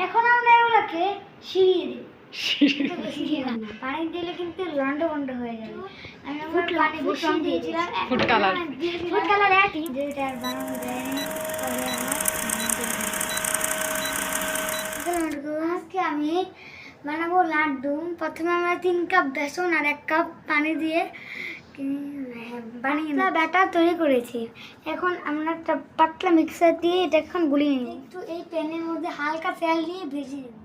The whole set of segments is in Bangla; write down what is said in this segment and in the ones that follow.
এখন আমরা এগুলোকে ছিঁড়িয়ে দিই। পানি দিলে কিন্তু লন্ডভন্ড হয়ে যাবে। আমি আবার পানি বেশি দিয়েছিলাম, ফুড কালার একই যেটা আর বানানো যায়নি। আজকে আমি বানাবো লাড্ডু। প্রথমে আমরা 3 কাপ বেসন আর 1 কাপ পানি দিয়ে বানিয়ে ব্যাটার তৈরি করেছি। এখন আমরা একটা পাতলা মিক্সার দিয়ে এটা এখন গুলিয়ে নিই। একটু এই প্যানের মধ্যে হালকা তেল দিয়ে ভেজে নেব।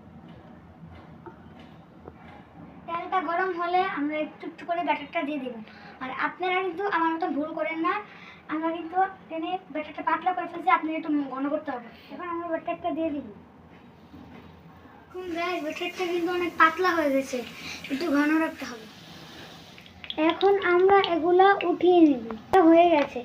তেলটা গরম হলে আমরা একটু একটু করে ব্যাটারটা দিয়ে দেব। আর আপনারা কিন্তু আমার মতো ভুল করেন না, আমরা কিন্তু টেনে ব্যাটারটা পাতলা করে ফেলছি, আপনারা একটু ঘন করতে হবে। এখন আমরা ব্যাটারটা দিয়ে দিব। এখন ব্যাটারটা কিন্তু অনেক পাতলা হয়ে গেছে, একটু ঘন রাখতে হবে। এখন আমরা এগুলা উঠিয়ে নেব। এটা হয়ে গেছে।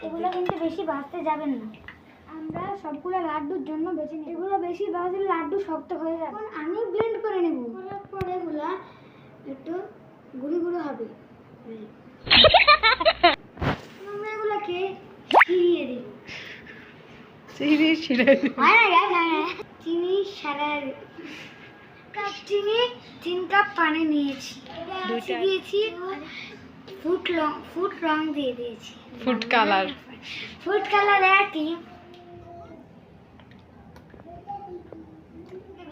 এগুলো কিন্তু বেশি ভাজতে যাবেন না, আমরা সবগুলো লাড্ডুর জন্য বেছে নেব। এগুলো বেশি ভাজলে লাড্ডু শক্ত হয়ে যাবে। এখন আমি ব্লেন্ড করে নেব। করার পরে এগুলো একটু গুঁড়ো গুঁড়ো হবে। আমরা এগুলোকে ছিঁড়িয়ে দেব। চিনি সারা চিনি 3 কাপ পানি নিয়েছি, দিয়েছি ফুড রং দিয়ে দিয়েছি, ফুড কালার একই।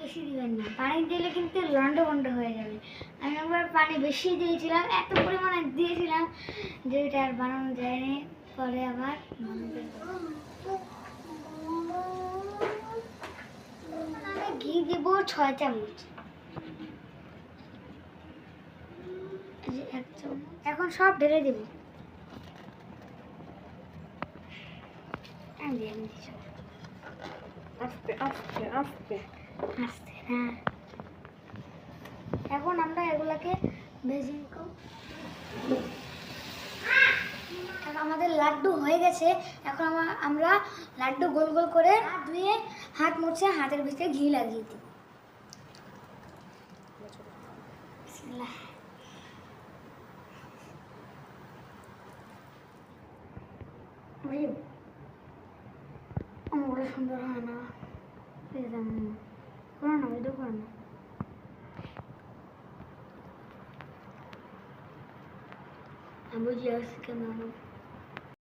বেশি দিবেন না, পানি দিলে কিন্তু লন্ডভন্ড হয়ে যাবে। আমি একবার পানি বেশি দিয়েছিলাম, এত পরিমাণে দিয়েছিলাম যে এটা আর বানানো যায়নি। পরে আবার আমি ঘি দেব 6 চামচ। এখন সব ঢেলে দেব। আস্তে আস্তে আস্তে আস্তে, হ্যাঁ। এখন আমরা এগুলাকে ভেজে নেব। আমাদের লাড্ডু হয়ে গেছে। এখন আমরা লাড্ডু গোল গোল করে ধুয়ে হাত মুছে হাতের ভিতরে ঘি লাগিয়ে দিই। সুন্দর হয় না, করো না ভিডিও করো না। আমি বুঝি আসছি কেন।